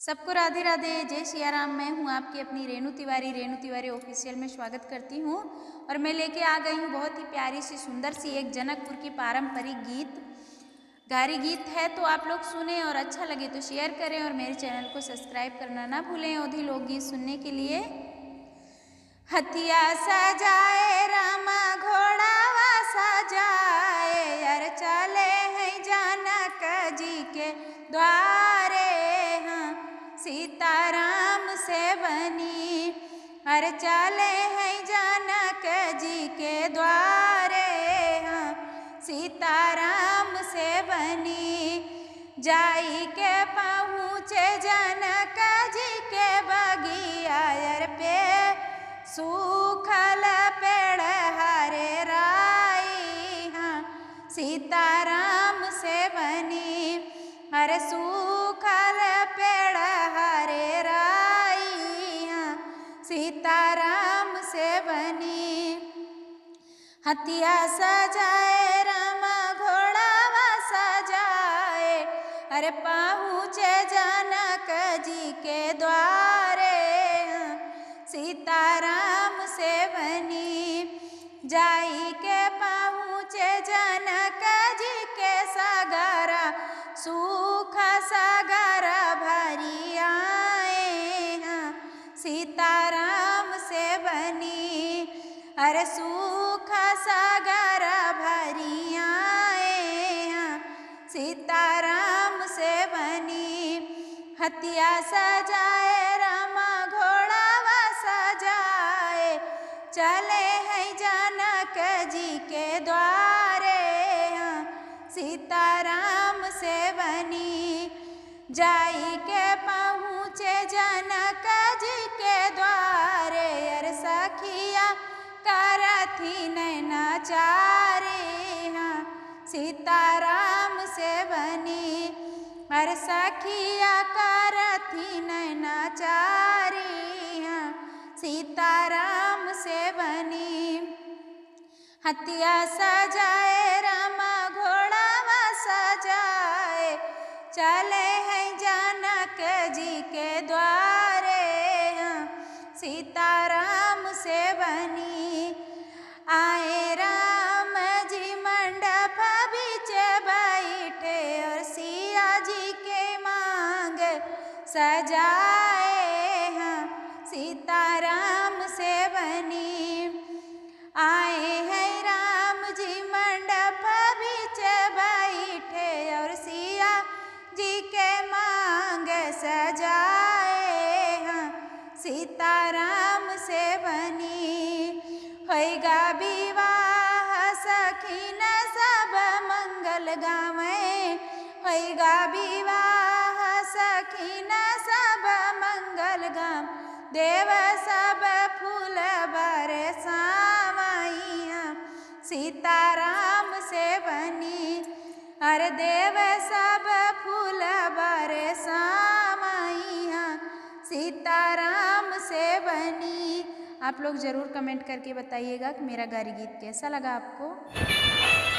सबको राधे राधे, जय सिया राम। मैं हूँ आपकी अपनी रेणु तिवारी ऑफिशियल में स्वागत करती हूँ। और मैं लेके आ गई हूँ बहुत ही प्यारी सी सुंदर सी एक जनकपुर की पारंपरिक गीत गारी गीत है। तो आप लोग सुने और अच्छा लगे तो शेयर करें और मेरे चैनल को सब्सक्राइब करना ना भूलें औधी लोकगीत सुनने के लिए। हथिया सजाए रामा घोड़ावा सजाए, यार चले हैं जनक जी के द्वारे। सीताराम से बनी अर चले हैं जनक जी के द्वारे। सीताराम से बनी जाई के पहुँचे जनक जी के बगिया, यार पे सूखल पेड़ हरे राई। सीताराम से बनी अरे सूखल पेड़ हरे राई। सीताराम से बनी हथिया सजाए रामा घोड़ावा सजाए, अरे पहुँचे जनक जी के द्वारे। सीताराम से बनी जाई के पहुँचे जनक जी के सगरा, सूखा सगरा भरी आए। सीताराम से बनी अरे सूखा सगरा भरी आए। सीताराम से बनी हथिया सजाए रामा घोड़ावा सजाए, चले हैं जनक जी के द्वारे। सीताराम से बनी जाई के पहुँचे जनक जी के द्वारे, अर सखिया करथी नैनाचारी। सीताराम से बनी अर सखिया करथी नैनाचारी। सीताराम से बनी हथिया सजाए रामा घोड़ावा सजाए, चले हैं जनक जी के द्वारे। सीताराम से बनी आए राम जी मंडप बीच बैठे, और सिया जी के मांग सजाए। सीताराम से बनी आए हैं राम जी मंडप बीच बैठे, और सिया जी के मांग सजाए। सीताराम से बनी होएगा विवाह सखीन सब मंगल गावे। होएगा विवाह सखीन सब मंगल गाम, देव सब फूल बरसावई। सीताराम से बनी अरे देव सब फूल बरसावई। सीताराम से बनी। आप लोग ज़रूर कमेंट करके बताइएगा कि मेरा गारी गीत कैसा लगा आपको।